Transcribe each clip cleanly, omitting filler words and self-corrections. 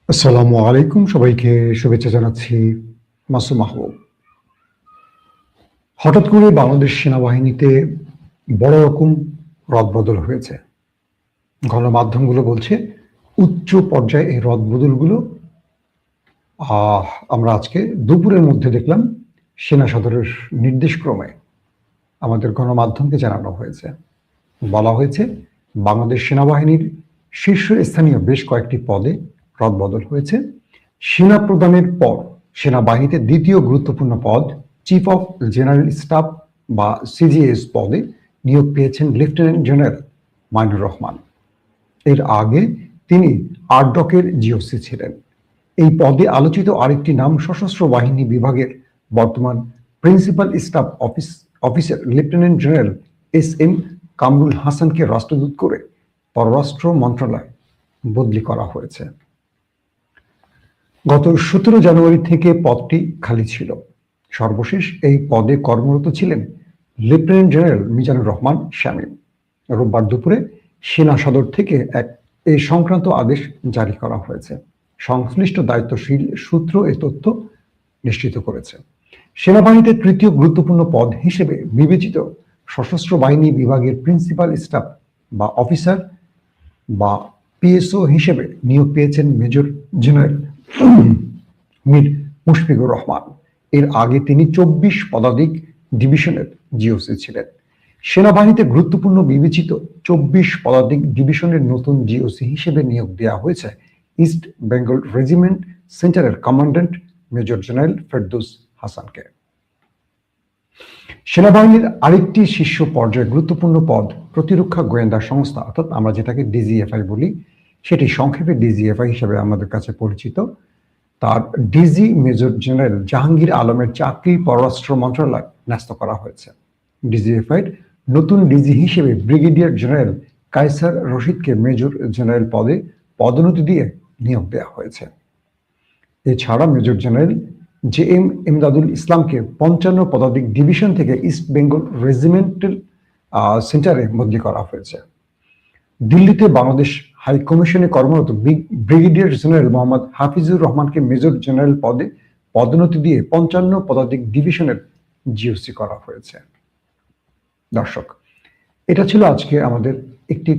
আসসালামু আলাইকুম, সবাইকে শুভেচ্ছা জানাচ্ছি। মাসুম মাহবুব। হঠাৎ করে বাংলাদেশ সেনাবাহিনীতে বড় রকম রদবদল হয়েছে। গণমাধ্যমগুলো বলছে উচ্চ পর্যায়ে এই রদবদলগুলো আমরা আজকে দুপুরের মধ্যে দেখলাম সেনা সদরের নির্দেশক্রমে আমাদের গণমাধ্যমকে জানানো হয়েছে। বলা হয়েছে বাংলাদেশ সেনাবাহিনীর শীর্ষস্থানীয় বেশ কয়েকটি পদে রদবদল হয়েছে। সেনা প্রদানের পর সেনাবাহিনীতে দ্বিতীয় গুরুত্বপূর্ণ পদ চিফ অফ জেনারেল স্টাফ বা সিজিএস পদে নিয়োগ পেয়েছেন লেফটেন্যান্ট জেনারেল মাইনুর রহমান। এর আগে তিনি আরডকের জিওসি ছিলেন। এই পদে আলোচিত আরেকটি নাম সশস্ত্র বাহিনী বিভাগের বর্তমান principal staff officer lieutenant general SM. Kamrul হাসানকে রাষ্ট্রদূত করে পররাষ্ট্র মন্ত্রণালয় বদলি করা হয়েছে। গত 17 জানুয়ারি থেকে পদটি খালি ছিল। সর্বশেষ এই পদে কর্মরত ছিলেন লেফটেন্যান্ট জেনারেল মিজানুর রহমান শামীম। রোববার দুপুরে সেনা সদর থেকে এই সংক্রান্ত আদেশ জারি করা হয়েছে। সংশ্লিষ্ট দায়িত্বশীল সূত্র এই তথ্য নিশ্চিত করেছে। সেনাবাহিনীতে তৃতীয় গুরুত্বপূর্ণ পদ হিসেবে বিবেচিত সশস্ত্র বাহিনী বিভাগের প্রিন্সিপাল স্টাফ বা অফিসার বা পিএসও হিসেবে নিয়োগ পেয়েছেন মেজর জেনারেল মীর মুশফিকুর রহমান। এর আগে তিনি 24 পদাতিক ডিভিশনের জিওসি ছিলেন। সেনাবাহিনীতে গুরুত্বপূর্ণ বিবেচিত 24 পদাতিক ডিভিশনের নতুন জিওসি হিসেবে নিয়োগ দেওয়া হয়েছে ইস্ট বেঙ্গল রেজিমেন্ট সেন্টারের কমান্ড্যান্ট মেজর জেনারেল ফেরদৌস হাসানকে। সেনাবাহিনীর আরেকটি শীর্ষ পর্যায়ে গুরুত্বপূর্ণ পদ প্রতিরক্ষা গোয়েন্দা সংস্থা, অর্থাৎ আমরা যেটাকে ডিজিএফআই বলি, সেটি সংক্ষেপে ডিজিএফআই হিসেবে আমাদের কাছে পরিচিত। তার ডিজি মেজর জেনারেল জাহাঙ্গীর আলমের চাকরি পররাষ্ট্র মন্ত্রণালয় ন্যস্ত করা হয়েছে। ডিজিএফআই নতুন ডিজি হিসেবে ব্রিগেডিয়ার জেনারেল কায়সার রশিদকে মেজর জেনারেল পদে পদোন্নতি দিয়ে নিয়োগ দেওয়া হয়েছে। এছাড়া মেজর জেনারেল জে.এম. এমদাদুল ইসলামকে 55 পদাতিক ডিভিশন থেকে ইস্ট বেঙ্গল রেজিমেন্টাল সেন্টারে বদলি করা হয়েছে। দিল্লিতে বাংলাদেশ হাই কমিশনে কর্মরত ব্রিগেডিয়ার জেনারেল মোহাম্মদ হাফিজুর রহমানকে মেজর জেনারেল পদে পদোন্নতি দিয়ে 55 পদাতিক ডিভিশনের জিওসি করা হয়েছে। দর্শক, এটা ছিল আজকে আমাদের একটি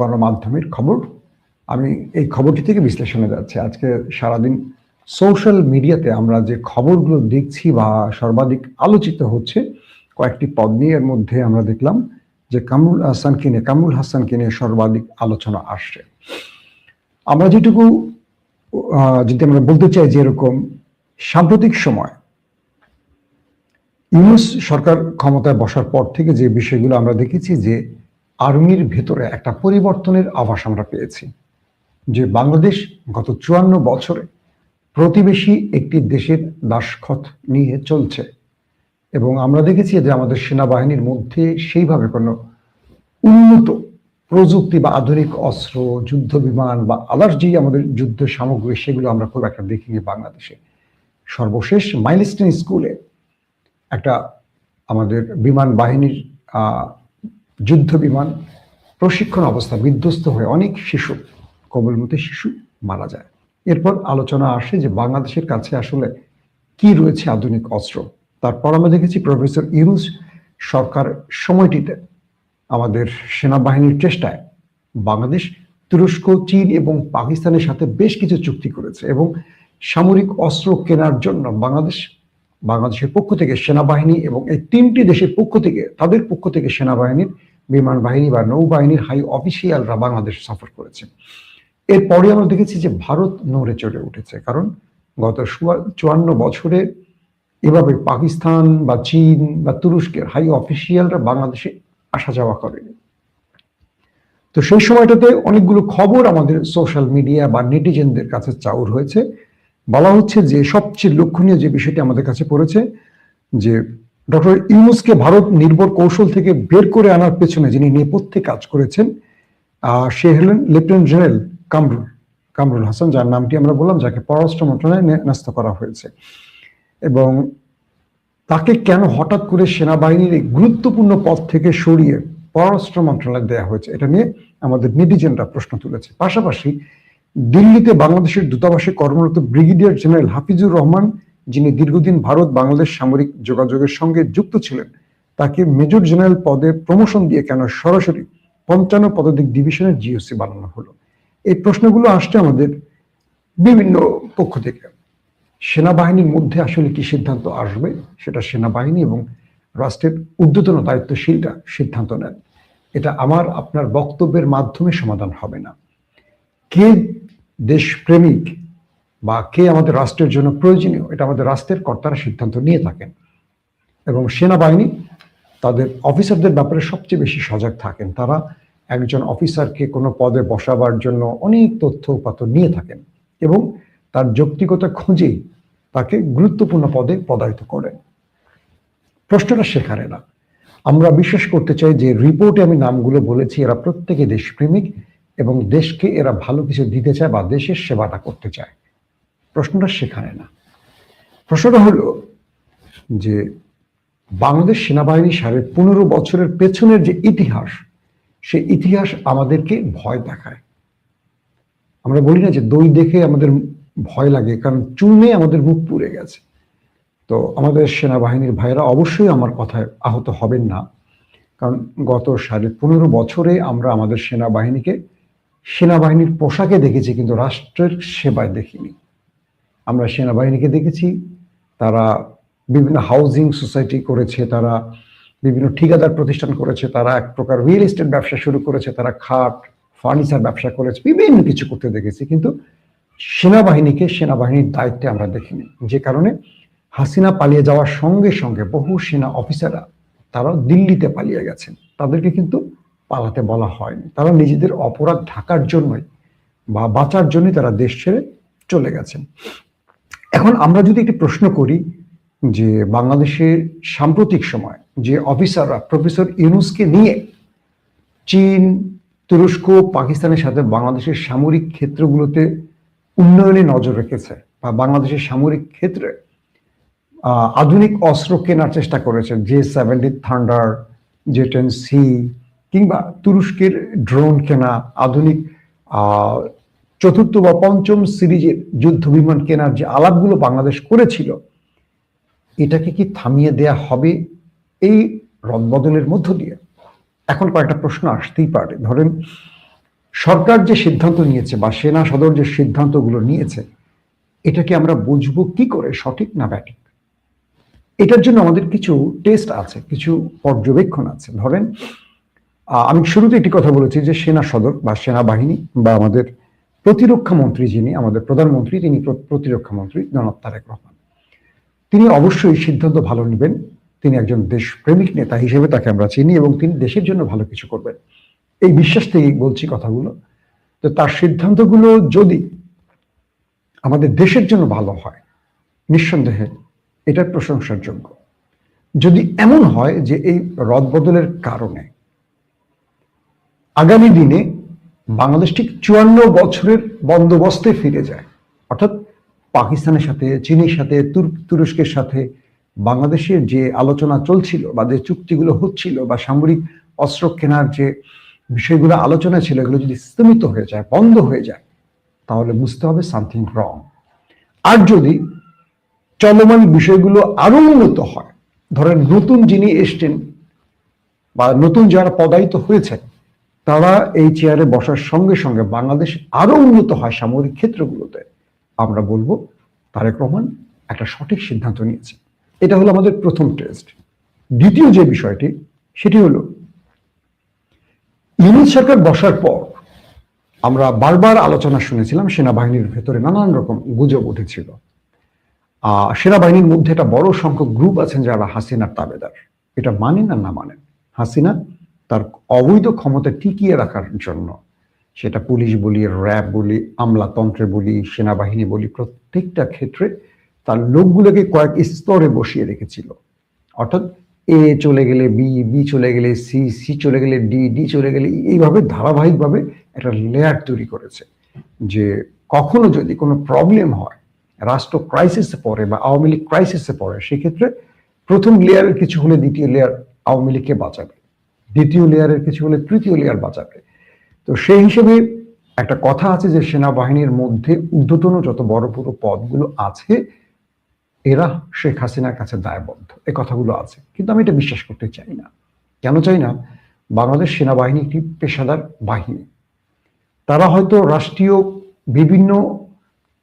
গণমাধ্যমের খবর। আমি এই খবরটি থেকে বিশ্লেষণে যাচ্ছি। আজকে সারাদিন সোশ্যাল মিডিয়াতে আমরা যে খবরগুলো দেখছি বা সর্বাধিক আলোচিত হচ্ছে কয়েকটি পদ নিয়ে, এর মধ্যে আমরা দেখলাম যে কামরুল হাসানকে নিয়ে সর্বাধিক আলোচনা আসছে। আমরা যেটুকু যদি আমরা বলতে চাই যে এরকম সাম্প্রতিক সময় ইউনূস সরকার ক্ষমতায় বসার পর থেকে যে বিষয়গুলো আমরা দেখেছি, যে আর্মির ভেতরে একটা পরিবর্তনের আভাস আমরা পেয়েছি। যে বাংলাদেশ গত 54 বছরে প্রতিবেশী একটি দেশের দাসখত নিয়ে চলছে, এবং আমরা দেখেছি যে আমাদের সেনাবাহিনীর মধ্যে সেইভাবে কোনো উন্নত প্রযুক্তি বা আধুনিক অস্ত্র, যুদ্ধ বিমান বা আদার্স যেই আমাদের যুদ্ধ সামগ্রী, সেগুলো আমরা খুব একটা দেখিনি বাংলাদেশে। সর্বশেষ মাইলস্টোন স্কুলে একটা আমাদের বিমান বাহিনীর যুদ্ধ বিমান প্রশিক্ষণ অবস্থা বিধ্বস্ত হয়ে অনেক শিশু, কোমলমতি শিশু মারা যায়। এরপর আলোচনা আসে যে বাংলাদেশের কাছে আসলে কি রয়েছে আধুনিক অস্ত্র। তারপর আমরা দেখেছি প্রফেসর ইউনূস সরকার সময়টিতে আমাদের সেনাবাহিনীর চেষ্টায় বাংলাদেশ তুরস্ক, চীন এবং পাকিস্তানের সাথে বেশ কিছু চুক্তি করেছে, এবং সামরিক অস্ত্র কেনার জন্য বাংলাদেশের পক্ষ থেকে সেনাবাহিনী এবং এই 3টি দেশের পক্ষ থেকে, তাদের পক্ষ থেকে সেনাবাহিনীর বিমান বাহিনী বা নৌবাহিনীর হাই অফিসিয়ালরা বাংলাদেশ সফর করেছে। এরপরে আমরা দেখেছি যে ভারত নড়ে চড়ে উঠেছে, কারণ গত 54 বছরে এভাবে পাকিস্তান বা চীন বা তুরস্কের হাই অফিসিয়ালরা বাংলাদেশে আসা যাওয়া করেনি। তো সেই সময়টাতে অনেকগুলো খবর আমাদের সোশ্যাল মিডিয়া বা নেটিজেনদের কাছে চাউর হয়েছে। বলা হচ্ছে যে সবচেয়ে লক্ষণীয় যে বিষয়টি আমাদের কাছে পড়েছে, যে ডক্টর ইউনূসকে ভারত নির্ভর কৌশল থেকে বের করে আনার পেছনে যিনি নেপথ্যে কাজ করেছেন, সে হলেন লেফটেন্যান্ট জেনারেল কামরুল হাসান, যার নামটি আমরা বললাম, যাকে পররাষ্ট্র মন্ত্রণালয়ে ন্যস্ত করা হয়েছে। এবং তাকে কেন হঠাৎ করে সেনাবাহিনীর এই গুরুত্বপূর্ণ পদ থেকে সরিয়ে পররাষ্ট্র মন্ত্রণালয় দেওয়া হয়েছে, এটা নিয়ে আমাদের নেটিজেনরা প্রশ্ন তুলেছে। পাশাপাশি দিল্লিতে বাংলাদেশের দূতাবাসে কর্মরত ব্রিগেডিয়ার জেনারেল হাফিজুর রহমান, যিনি দীর্ঘদিন ভারত বাংলাদেশ সামরিক যোগাযোগের সঙ্গে যুক্ত ছিলেন, তাকে মেজর জেনারেল পদে প্রমোশন দিয়ে কেন সরাসরি 55 পদাতিক ডিভিশনের জিওসি বানানো হলো? এই প্রশ্নগুলো আসছে আমাদের বিভিন্ন পক্ষ থেকে। সেনাবাহিনীর মধ্যে আসলে কি সিদ্ধান্ত আসবে, সেটা সেনাবাহিনী এবং রাষ্ট্রের ঊর্ধ্বতন দায়িত্বশীলরা সিদ্ধান্ত নেন। এটা আমার আপনার বক্তব্যের মাধ্যমে সমাধান হবে না। কে দেশপ্রেমিক বা কে আমাদের রাষ্ট্রের জন্য প্রয়োজনীয়, এটা আমাদের রাষ্ট্রের কর্তারা সিদ্ধান্ত নিয়ে থাকেন, এবং সেনাবাহিনী তাদের অফিসারদের ব্যাপারে সবচেয়ে বেশি সজাগ থাকেন। তারা একজন অফিসারকে কোনো পদে বসাবার জন্য অনেক তথ্য উপাত্ত নিয়ে থাকেন এবং তার যৌক্তিকতা খুঁজেই তাকে গুরুত্বপূর্ণ পদে পদায়িত করেন। প্রশ্নটা সেখানে না। আমরা বিশ্বাস করতে চাই যে রিপোর্টে আমি নামগুলো বলেছি, এরা প্রত্যেকে দেশপ্রেমিক এবং দেশকে এরা ভালো কিছু দিতে চায় বা দেশের সেবাটা করতে চায়। প্রশ্নটা সেখানে না। প্রশ্নটা হলো যে বাংলাদেশ সেনাবাহিনী 15.5 বছরের পেছনের যে ইতিহাস, সেই ইতিহাস আমাদেরকে ভয় দেখায়। আমরা বলি না যে দই দেখে আমাদের ভয় লাগে, কারণ চুনে আমাদের মুখ পুড়ে গেছে। তো আমাদের সেনাবাহিনীর ভাইয়েরা অবশ্যই আমার কথায় আহত হবেন না, কারণ গত 15.5 বছরে আমরা আমাদের সেনাবাহিনীকে সেনাবাহিনীর পোশাকে দেখেছি, কিন্তু রাষ্ট্রের সেবায় দেখিনি। আমরা সেনাবাহিনীকে দেখেছি তারা বিভিন্ন হাউজিং সোসাইটি করেছে, তারা বিভিন্ন ঠিকাদার প্রতিষ্ঠান করেছে, তারা এক প্রকার রিয়েল এস্টেট ব্যবসা শুরু করেছে, তারা খাট ফার্নিচার ব্যবসা করেছে, বিভিন্ন কিছু করতে দেখেছি, কিন্তু সেনাবাহিনীকে সেনাবাহিনীর দায়িত্বে আমরা দেখিনি। যে কারণে হাসিনা পালিয়ে যাওয়ার সঙ্গে সঙ্গে বহু সেনা অফিসাররা তারা দিল্লিতে পালিয়ে গেছেন, তাদেরকে কিন্তু পালাতে বলা হয়নি। তারা নিজেদের অপরাধ ঢাকার জন্যই বা বাঁচার জন্যই তারা দেশ ছেড়ে চলে গেছেন। এখন আমরা যদি একটি প্রশ্ন করি যে বাংলাদেশের সাম্প্রতিক সময় যে অফিসাররা প্রফেসর ইউনূসকে নিয়ে চীন, তুরস্ক, পাকিস্তানের সাথে বাংলাদেশের সামরিক ক্ষেত্রগুলোতে উন্নয়নে নজর রেখেছে বা বাংলাদেশের সামরিক ক্ষেত্রে আধুনিক অস্ত্র কেনার চেষ্টা করেছে, J-70 থান্ডার, J-10C, কিংবা তুরস্কের ড্রোন কেনা, আধুনিক চতুর্থ বা পঞ্চম সিরিজের যুদ্ধ বিমান কেনার যে আলাপগুলো বাংলাদেশ করেছিল, এটাকে কি থামিয়ে দেয়া হবে এই রদবদলের মধ্য দিয়ে? এখন কয়েকটা প্রশ্ন আসতেই পারে। ধরেন, সরকার যে সিদ্ধান্ত নিয়েছে বা সেনা সদর যে সিদ্ধান্তগুলো নিয়েছে, এটাকে আমরা বুঝবো কি করে সঠিক না ব্যাঠিক? এটার জন্য আমাদের কিছু টেস্ট আছে, কিছু পর্যবেক্ষণ আছে। ধরেন, আমি শুরুতে একটি কথা বলেছি যে সেনা সদর বা সেনাবাহিনী বা আমাদের প্রতিরক্ষা মন্ত্রী, যিনি আমাদের প্রধানমন্ত্রী, তিনি প্রতিরক্ষা মন্ত্রী জনাব তারেক রহমান, তিনি অবশ্যই সিদ্ধান্ত ভালো নেবেন। তিনি একজন দেশপ্রেমিক নেতা হিসেবে তাকে আমরা চিনি এবং তিনি দেশের জন্য ভালো কিছু করবেন, এই বিশ্বাস থেকেই বলছি কথাগুলো। তো তার সিদ্ধান্তগুলো যদি আমাদের দেশের জন্য ভালো হয়, নিঃসন্দেহে এটার প্রশংসার যোগ্য। যদি এমন হয় যে এই রদবদলের কারণে আগামী দিনে বাংলাদেশ ঠিক 54 বছরের বন্দোবস্তে ফিরে যায়, অর্থাৎ পাকিস্তানের সাথে, চীনের সাথে, তুরস্কের সাথে বাংলাদেশের যে আলোচনা চলছিল বা যে চুক্তিগুলো হচ্ছিল বা সামরিক অস্ত্র কেনার যে বিষয়গুলো আলোচনা ছিল, এগুলো যদি স্থগিত হয়ে যায়, বন্ধ হয়ে যায়, তাহলে বুঝতে হবে সামথিং রং। আর যদি চলমান বিষয়গুলো আরো উন্নত হয়, ধরেন নতুন যিনি এসছেন বা নতুন যারা পদায়িত হয়েছেন, তারা এই চেয়ারে বসার সঙ্গে সঙ্গে বাংলাদেশ আরো উন্নত হয় সামরিক ক্ষেত্রগুলোতে, আমরা বলবো তারেক রহমান একটা সঠিক সিদ্ধান্ত নিয়েছে। এটা হলো আমাদের প্রথম টেস্ট। দ্বিতীয় যে বিষয়টি, সেটি হলো ইউনূস সরকার বসার পর আমরা বারবার আলোচনা শুনেছিলাম, সেনাবাহিনীর ভেতরে নানান রকম গুজব উঠেছিল। সেনাবাহিনীর মধ্যে একটা বড় সংখ্যক গ্রুপ আছেন যারা হাসিনার তাবেদার। এটা মানেন আর না মানেন, হাসিনা তার অবৈধ ক্ষমতা টিকিয়ে রাখার জন্য, সেটা পুলিশ বলি, র্যাব বলি, আমলাতন্ত্রে বলি, সেনাবাহিনী বলি, প্রত্যেকটা ক্ষেত্রে তার লোকগুলোকে কয়েক স্তরে বসিয়ে রেখেছিল। অর্থাৎ এ চলে গেলে বি, বি চলে গেলে সি, সি চলে গেলে ডি, ডি চলে গেলে, এইভাবে ধারাবাহিকভাবে একটা লেয়ার তৈরি করেছে যে কখনো যদি কোনো প্রবলেম হয়, রাষ্ট্র ক্রাইসিসে পড়ে বা আওয়ামী লীগ ক্রাইসিসে পড়ে, সেক্ষেত্রে প্রথম লেয়ারের কিছু হলে দ্বিতীয় লেয়ার আওয়ামী লীগকে বাঁচাবে, দ্বিতীয় লেয়ারের কিছু হলে তৃতীয় লেয়ার বাঁচাবে। তো সেই হিসেবে একটা কথা আছে যে সেনাবাহিনীর মধ্যে ঊর্ধ্বতন যত বড় বড় পদগুলো আছে এরা শেখ হাসিনার কাছে দায়বদ্ধ, এই কথাগুলো আছে, কিন্তু আমি এটা বিশ্বাস করতে চাই না। কেন চাই না? বাংলাদেশ সেনাবাহিনী একটি পেশাদার বাহিনী। তারা হয়তো রাষ্ট্রীয় বিভিন্ন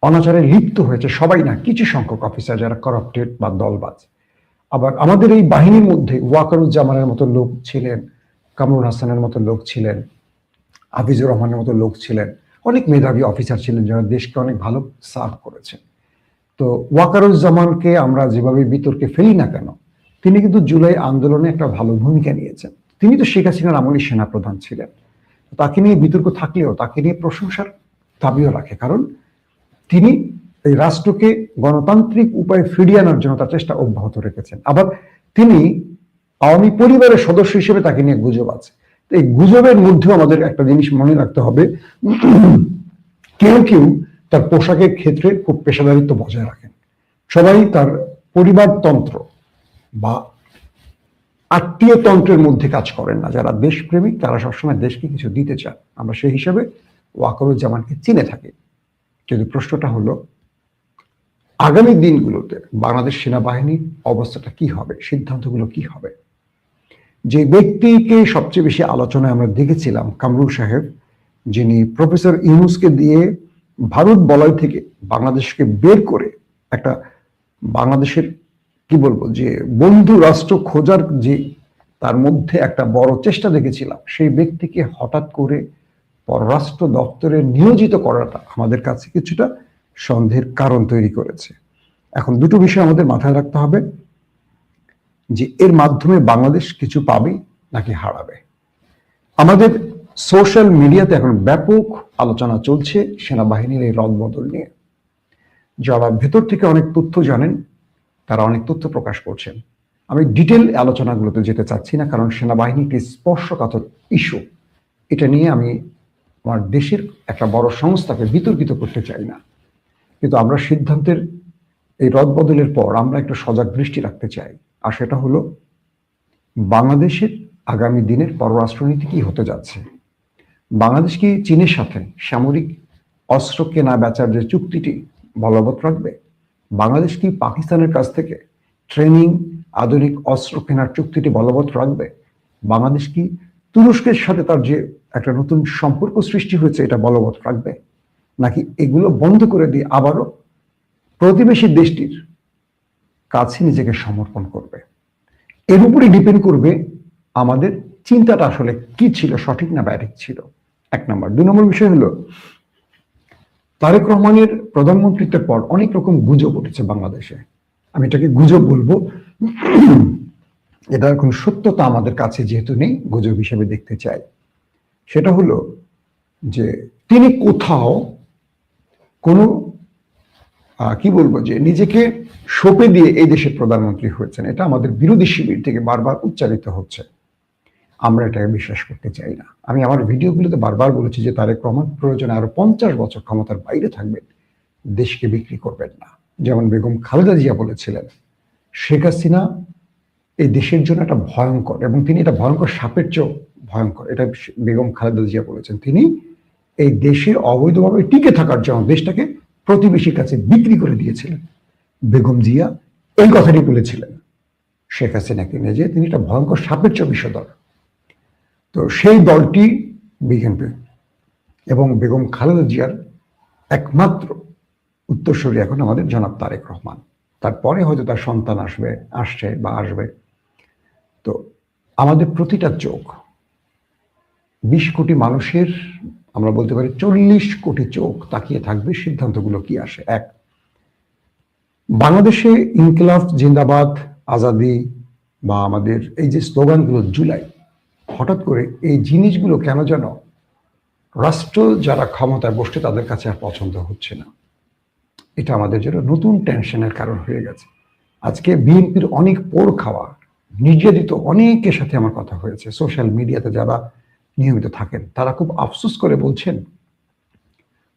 অনাচারে লিপ্ত হয়েছে, সবাই না, কিছু সংখ্যক অফিসার যারা করাপ্টেড বা দলবাজ। আবার আমাদের এই বাহিনীর মধ্যে ওয়াকারুজ্জামানের মতো লোক ছিলেন, কামরুল হাসানের মতো লোক ছিলেন, হাফিজুর রহমানের মতো লোক ছিলেন, অনেক মেধাবী অফিসার ছিলেন যারা দেশকে অনেক ভালো সার্ভ করেছেন। তো ওয়াকারুজ্জামানকে আমরা যেভাবে বিতর্কে ফেলি না কেন, তিনি কিন্তু জুলাই আন্দোলনে একটা ভালো ভূমিকা নিয়েছেন। তিনি তো শেখ হাসিনার আমলে সেনাপ্রধান ছিলেন। তাকে নিয়ে বিতর্ক থাকলেও তাকে নিয়ে প্রশংসার দাবিও রাখে, কারণ তিনি এই রাষ্ট্রকে গণতান্ত্রিক উপায়ে ফিরিয়ে আনার জন্য তার চেষ্টা অব্যাহত রেখেছেন। আবার তিনি আওয়ামী পরিবারের সদস্য হিসেবে তাকে নিয়ে গুজব আছে। এই গুজবের মধ্যেও আমাদের একটা জিনিস মনে রাখতে হবে, কেউ কেউ তার পোশাকের ক্ষেত্রে খুব পেশাদারিত্ব বজায় রাখেন। সবাই তার পরিবারতন্ত্র বা আত্মীয়তন্ত্রের মধ্যে কাজ করেন না। যারা দেশপ্রেমিক তারা সবসময় দেশকে কিছু দিতে চান। আমরা সেই হিসাবে ওয়াকারুজ্জামানকে চিনে থাকি। কিন্তু প্রশ্নটা হলো, আগামী দিনগুলোতে বাংলাদেশ সেনাবাহিনীর অবস্থাটা কি হবে, সিদ্ধান্তগুলো কি হবে? যে ব্যক্তিকে সবচেয়ে বেশি আলোচনায় আমরা দেখেছিলাম, কামরুল সাহেব, যিনি প্রফেসর ইউনূসকে দিয়ে ভারত বলয় থেকে বাংলাদেশকে বের করে একটা বাংলাদেশের কি বলবো যে বন্ধু রাষ্ট্র খোঁজার যে তার মধ্যে একটা বড় চেষ্টা দেখেছিলাম, সেই ব্যক্তিকে হঠাৎ করে পররাষ্ট্র দপ্তরে নিয়োজিত করাটা আমাদের কাছে কিছুটা সন্দেহের কারণ তৈরি করেছে। এখন দুটো বিষয় আমাদের মাথায় রাখতে হবে, যে এর মাধ্যমে বাংলাদেশ কিছু পাবে নাকি হারাবে। আমাদের সোশ্যাল মিডিয়াতে এখন ব্যাপক আলোচনা চলছে সেনাবাহিনীর এই রদবদল নিয়ে। যারা ভেতর থেকে অনেক তথ্য জানেন তারা অনেক তথ্য প্রকাশ করছেন। আমি ডিটেল আলোচনাগুলোতে যেতে চাচ্ছি না, কারণ সেনাবাহিনী একটি স্পর্শকাতর ইস্যু। এটা নিয়ে আমি আমার দেশের একটা বড় সংস্থাকে বিতর্কিত করতে চাই না। কিন্তু আমরা সিদ্ধান্তের এই রদবদলের পর আমরা একটু সজাগ দৃষ্টি রাখতে চাই, আর সেটা হলো বাংলাদেশের আগামী দিনের পররাষ্ট্রনীতি কি হতে যাচ্ছে। বাংলাদেশ কি চীনের সাথে সামরিক অস্ত্র কেনা বেচার যে চুক্তিটি বলবৎ রাখবে? বাংলাদেশ কি পাকিস্তানের কাছ থেকে ট্রেনিং, আধুনিক অস্ত্র কেনার চুক্তিটি বলবৎ রাখবে? বাংলাদেশ কি তুরস্কের সাথে তার যে একটা নতুন সম্পর্ক সৃষ্টি হয়েছে এটা বলবৎ রাখবে? নাকি এগুলো বন্ধ করে দিয়ে আবারও প্রতিবেশী দেশটির কাছে নিজেকে সমর্পণ করবে? এর উপরই ডিপেন্ড করবে আমাদের চিন্তাটা আসলে কি ছিল, সঠিক না ব্যাঠিক ছিল, এক নম্বর। দুই নম্বর বিষয় হলো, তারেক রহমানের প্রধানমন্ত্রীত্বের পর অনেক রকম গুজব উঠেছে বাংলাদেশে। আমি এটাকে গুজব বলবো, এটার কোনো সত্যতা আমাদের কাছে যেহেতু নেই, গুজব হিসেবে দেখতে চাই। সেটা হলো যে তিনি কোথাও কোনো কি বলবো যে নিজেকে সঁপে দিয়ে এই দেশের প্রধানমন্ত্রী হয়েছেন, এটা আমাদের বিরোধী শিবির থেকে বারবার উচ্চারিত হচ্ছে। আমরা এটাকে বিশ্বাস করতে চাই না। আমি আমার ভিডিওগুলোতে বারবার বলেছি যে তারেক রহমান প্রয়োজনে আরো 50 বছর ক্ষমতার বাইরে থাকবেন, দেশকে বিক্রি করবেন না। যেমন বেগম খালেদা জিয়া বলেছিলেন, শেখ হাসিনা এই দেশের জন্য একটা ভয়ঙ্কর, এবং তিনি এটা ভয়ঙ্কর সাপের চেয়েও ভয়ঙ্কর, এটা বেগম খালেদা জিয়া বলেছেন। তিনি এই দেশে অবৈধভাবে টিকে থাকার জন্য দেশটাকে প্রতিবেশীর কাছে বিক্রি করে দিয়েছিলেন। বেগম জিয়া এই কথাটি বলেছিলেন শেখ হাসিনাকে নিয়ে, যে তিনি একটা ভয়ঙ্কর সাপের চেয়ে বিষধর। তো সেই দলটি বিএনপি এবং বেগম খালেদা জিয়ার একমাত্র উত্তরসূরি এখন আমাদের জনাব তারেক রহমান। তারপরে হয়তো তার সন্তান আসছে বা আসবে। তো আমাদের প্রতিটা চোখ, 20 কোটি মানুষের, আমরা বলতে পারি 40 কোটি চোখ তাকিয়ে থাকবে সিদ্ধান্তগুলো কি আসে। এক, বাংলাদেশে ইনকিলাব জিন্দাবাদ, আজাদি বা আমাদের এই যে স্লোগানগুলো জুলাই, হঠাৎ করে এই জিনিসগুলো কেন যেন রাষ্ট্র যারা ক্ষমতায় বসছে তাদের কাছে আর পছন্দ হচ্ছে না। এটা আমাদের জন্য নতুন টেনশনের কারণ হয়ে গেছে। আজকে বিএনপির অনেক পোড় খাওয়া নির্যাতিত অনেকের সাথে আমার কথা হয়েছে, সোশ্যাল মিডিয়াতে যারা নিয়মিত থাকেন তারা খুব আফসোস করে বলছেন,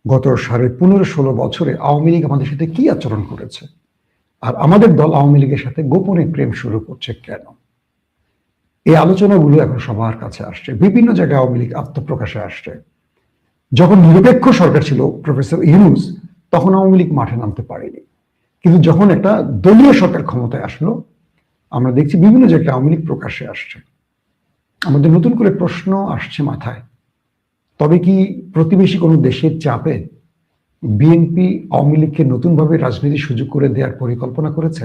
গত 15.5-16 বছরে আওয়ামী লীগ আমাদের সাথে কি আচরণ করেছে, আর আমাদের দল আওয়ামী লীগের সাথে গোপনে প্রেম শুরু করছে কেন। এই আলোচনাগুলো এখন সবার কাছে আসছে, বিভিন্ন জায়গায় আওয়ামী লীগ আত্মপ্রকাশে আসছে। যখন নিরপেক্ষ সরকার ছিল প্রফেসর ইউনূস, তখন আওয়ামী লীগ মাঠে নামতে পারেনি। কিন্তু যখন একটা দলীয় সরকার ক্ষমতায় আসলো, আমরা দেখছি বিভিন্ন জায়গায় আওয়ামী লীগ প্রকাশ্যে আসছে। আমাদের নতুন করে প্রশ্ন আসছে মাথায়, তবে কি প্রতিবেশী কোনো দেশের চাপে বিএনপি আওয়ামী লীগকে নতুনভাবে রাজনীতির সুযোগ করে দেওয়ার পরিকল্পনা করেছে?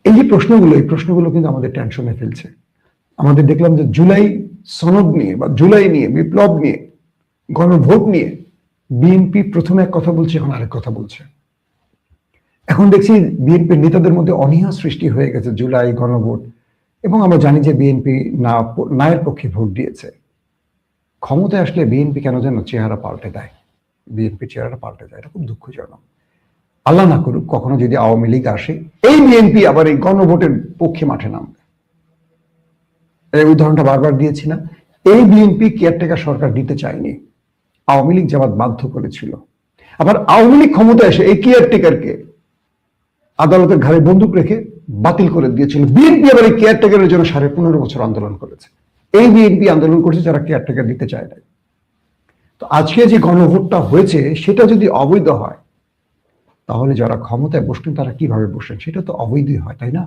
এই প্রশ্নগুলো কিন্তু আমাদের টেনশনে ফেলছে। আমাদের দেখলাম যে জুলাই সনদ নিয়ে বা জুলাই নিয়ে, বিপ্লব নিয়ে, গণভোট নিয়ে বিএনপি প্রথমে এক কথা বলছে, এখন আরেক কথা বলছে। এখন দেখছি বিএনপির নেতাদের মধ্যে অনীহা সৃষ্টি হয়ে গেছে জুলাই গণভোট, এবং আমরা জানি যে বিএনপি নায়ের পক্ষে ভোট দিয়েছে। ক্ষমতায় আসলে বিএনপি কেন যেন চেহারা পাল্টে দেয়, বিএনপি চেহারাটা পাল্টে যায়, এটা খুব দুঃখজনক। আল্লাহ না করুক কখনো যদি আওয়ামী লীগ আসে, এই বিএনপি আবার এই গণভোটের পক্ষে মাঠে নামবে। এই উদাহরণটা বারবার দিয়েছি না? এই বিএনপি কেয়ারটেকার সরকার দিতে চায়নি, আওয়ামী লীগ জামাত বাধ্য করেছিল। আবার আওয়ামী লীগ ক্ষমতায় এসে এই কেয়ারটেকারকে আদালতের ঘাড়ে বন্দুক রেখে বাতিল করে দিয়েছিল। বিএনপি আবার এই কেয়ারটেকারের জন্য 15.5 বছর আন্দোলন করেছে। এই বিএনপি আন্দোলন করেছে যারা কেয়ারটেকার দিতে চায় না। তো আজকে যে গণভোটটা হয়েছে সেটা যদি অবৈধ হয়, তাহলে যারা ক্ষমতায় বসলেন তারা কিভাবে বসলেন? সেটা তো অবৈধই হয়, তাই না?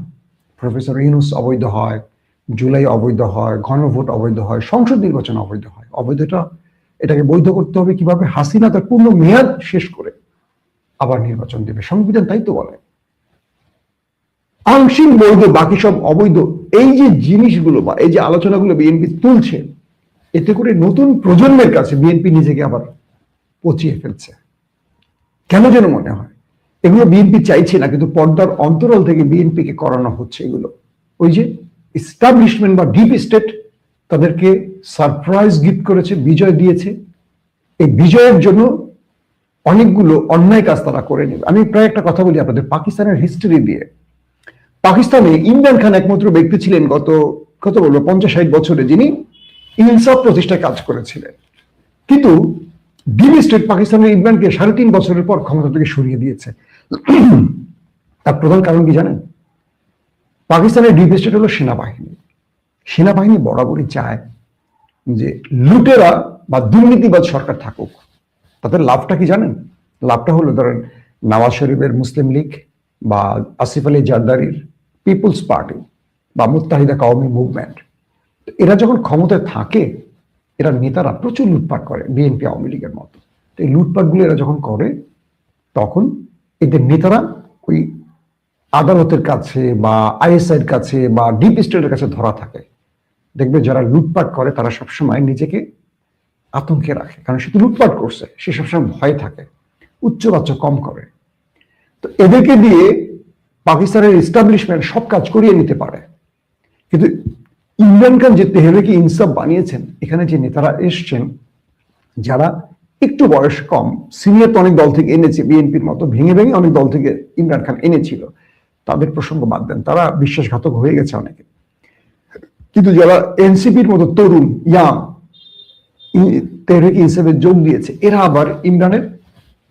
প্রফেসর ইউনূস অবৈধ হয়, জুলাই অবৈধ হয়, গণভোট অবৈধ হয়, সংসদ নির্বাচন অবৈধ হয়। এটাকে বৈধ করতে হবে কিভাবে? হাসিনা তার পূর্ণ মেয়াদ শেষ করে আবার নির্বাচন দেবে, সংবিধান তাই তো বলে। আংশিক বৈধ, বাকি সব অবৈধ। এই যে জিনিসগুলো বা এই যে আলোচনাগুলো বিএনপি তুলছে, এতে করে নতুন প্রজন্মের কাছে বিএনপি নিজেকে আবার পচিয়ে ফেলছে। কেন যেন মনে হয় এগুলো বিএনপি চাইছে না, কিন্তু পর্দার অন্তরাল থেকে বিএনপিকে করানো হচ্ছে এগুলো। ওই যে এস্টাবলিশমেন্ট বা ডিপ স্টেট তাদেরকে সারপ্রাইজ গিফট করেছে, বিজয় দিয়েছে। এই বিজয়ের জন্য অনেকগুলো অন্যায় কাজ তারা করে নেবে। আমি প্রায় একটা কথা বলি আপনাদের পাকিস্তানের হিস্ট্রি দিয়ে। পাকিস্তানে ইমরান খান একমাত্র ব্যক্তি ছিলেন কত বলবো 50-60 বছরে যিনি ইনসাফ প্রতিষ্ঠায় কাজ করেছিলেন। কিন্তু ডিপ স্টেট পাকিস্তানের ইমরানকে 3.5 বছরের পর ক্ষমতা থেকে সরিয়ে দিয়েছে। তার প্রধান কারণ কি জানেন? পাকিস্তানের ডিপ স্টেট হলো সেনাবাহিনী। সেনাবাহিনী বরাবরই চায় যে লুটেরা বা দুর্নীতিবাদ সরকার থাকুক। তাদের লাভটা কি জানেন? লাভটা হলো ধরেন নওয়াজ শরীফের মুসলিম লীগ বা আসিফ আলী জারদারির পিপুলস পার্টি বা মুত্তাহিদা কওমি মুভমেন্ট, এরা যখন ক্ষমতায় থাকে, এরা নেতারা প্রচুর লুটপাট করে বিএনপি আওয়ামী লীগের মতো। এই লুটপাটগুলো এরা যখন করে, তখন এদের নেতারা ওই আদালতের কাছে বা আইএসআইয়ের কাছে বা ডিপ স্টেটের কাছে ধরা থাকে। দেখবে যারা লুটপাট করে তারা সবসময় নিজেকে আতঙ্কে রাখে, কারণ সে তো লুটপাট করছে, সে সবসময় ভয় থাকে, উচ্চবাচ্য কম করে। তো এদেরকে দিয়ে পাকিস্তানের এস্টাবলিশমেন্ট সব কাজ করিয়ে নিতে পারে। কিন্তু ইমরান খান যে তেহরিকে ইনসাফ বানিয়েছেন, এখানে যে নেতারা এসছেন যারা একটু বয়স কম, সিনিয়র তো অনেক দল থেকে এনেছে, বিএনপির মতো ভেঙে ভেঙে অনেক দল থেকে ইমরান খান এনেছিল, তাদের প্রসঙ্গ বাদ দেন, তারা বিশ্বাসঘাতক হয়ে গেছে অনেকে। কিন্তু যারা এনসিপির মতো তরুণ ইয়াং তেহরিক ইনসাফে যোগ দিয়েছে, এরা আবার ইমরানের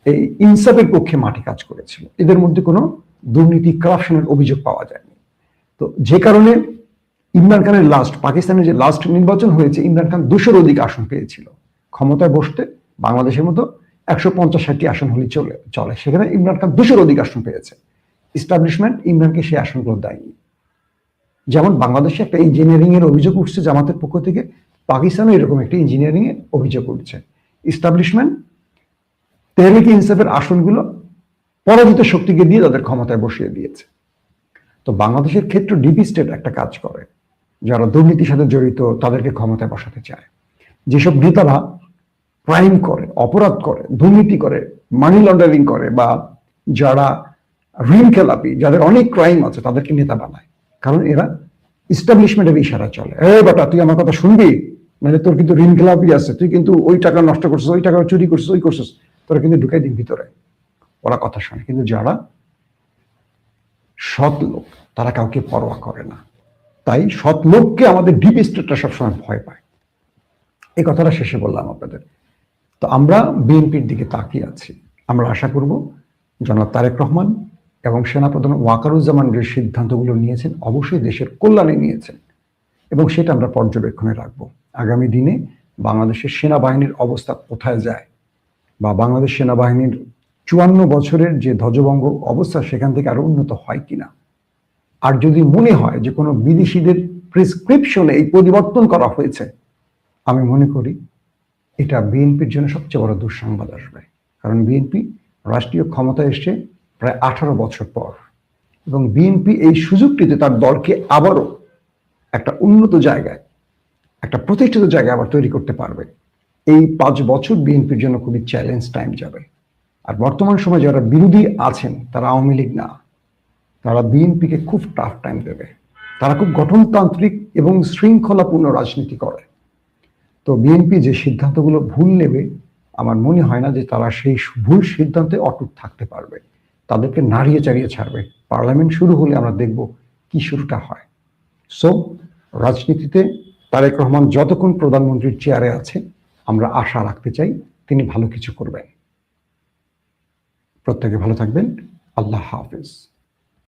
এই ইনসাফের পক্ষে মাঠে কাজ করেছিল। এদের মধ্যে কোনো দুর্নীতি কারাপশনের অভিযোগ পাওয়া যায়নি। তো যে কারণে ইমরান খানের পাকিস্তানের যে লাস্ট নির্বাচন হয়েছে, ইমরান খান 200-র অধিক আসন পেয়েছিল। ক্ষমতায় বসতে বাংলাদেশের মতো 150-60টি আসন হলে চলে, সেখানে ইমরান খান 200-র অধিক আসন পেয়েছে। এস্টাবলিশমেন্ট ইমরানকে সেই আসনগুলো দেয়নি। যেমন বাংলাদেশে একটা ইঞ্জিনিয়ারিং এর অভিযোগ উঠছে জামাতের পক্ষ থেকে, পাকিস্তানে এরকম একটা ইঞ্জিনিয়ারিং এর অভিযোগ উঠছে। এস্টাবলিশমেন্ট তেহরিক ইনসাফের আসনগুলো পরাজিত শক্তিকে দিয়ে তাদের ক্ষমতায় বসিয়ে দিয়েছে। তো বাংলাদেশের ক্ষেত্রে ডিপ স্টেট একটা কাজ করে, যারা দুর্নীতির সাথে জড়িত তাদেরকে ক্ষমতায় বসাতে চায়। যেসব নেতারা ক্রাইম করে, অপরাধ করে, দুর্নীতি করে, মানি লন্ডারিং করে, বা যারা ঋণ খেলাপি, যাদের অনেক ক্রাইম আছে, তাদেরকে নেতা বানায়। কারণ এরা এস্টাবলিশমেন্টের ইশারা চলে, বেটা তুই আমার কথা শুনবি, মানে তোর কিন্তু ঋণ খেলাপি আছে, তুই কিন্তু ওই টাকা নষ্ট করছিস, ওই টাকা চুরি করছিস, ওই করছিস, তোরা কিন্তু ঢুকাই দিন ভিতরে। ওরা কথা শোনে। কিন্তু যারা সৎ লোক তারা কাউকে পরোয়া করে না। তাই সৎ লোককে আমাদের ডিপ স্টেটটা সবসময় ভয় পায়। এই কথাটা শেষে বললাম আপনাদের। তো আমরা বিএনপির দিকে তাকিয়ে আছি। আমরা আশা করব জনাব তারেক রহমান এবং সেনাপ্রধান ওয়াকারুজ্জামান যে সিদ্ধান্তগুলো নিয়েছেন, অবশ্যই দেশের কল্যাণে নিয়েছেন, এবং সেটা আমরা পর্যবেক্ষণে রাখবো। আগামী দিনে বাংলাদেশের সেনাবাহিনীর অবস্থা কোথায় যায়, বা বাংলাদেশ সেনাবাহিনীর 54 বছরের যে ধ্বজভঙ্গ অবস্থা সেখান থেকে আরো উন্নত হয় কিনা। আর যদি মনে হয় যে কোনো বিদেশিদের প্রেসক্রিপশনে এই পরিবর্তন করা হয়েছে, আমি মনে করি এটা বিএনপির জন্য সবচেয়ে বড় দুঃসংবাদ আসবে। কারণ বিএনপি রাষ্ট্রীয় ক্ষমতায় এসছে প্রায় 18 বছর পর, এবং বিএনপি এই সুযোগটিতে তার দলকে আবারও একটা উন্নত জায়গায়, একটা প্রতিষ্ঠিত জায়গায় আবার তৈরি করতে পারবে। এই 5 বছর বিএনপির জন্য খুবই চ্যালেঞ্জ টাইম যাবে। আর বর্তমান সময়ে যারা বিরোধী আছেন তারা আওয়ামী লীগ না, তারা বিএনপিকে খুব টাফ টাইম দেবে। তারা খুব গঠনতান্ত্রিক এবং শৃঙ্খলাপূর্ণ রাজনীতি করে। তো বিএনপি যে সিদ্ধান্তগুলো ভুল নেবে, আমার মনে হয় না যে তারা সেই ভুল সিদ্ধান্তে অটুট থাকতে পারবে। তাদেরকে নাড়িয়ে চাড়িয়ে ছাড়বে। পার্লামেন্ট শুরু হলে আমরা দেখব কি শুরুটা হয়। সো রাজনীতিতে তারেক রহমান যতক্ষণ প্রধানমন্ত্রীর চেয়ারে আছে, আমরা আশা রাখতে চাই তিনি ভালো কিছু করবেন। প্রত্যেকে ভালো থাকবেন। আল্লাহ হাফেজ।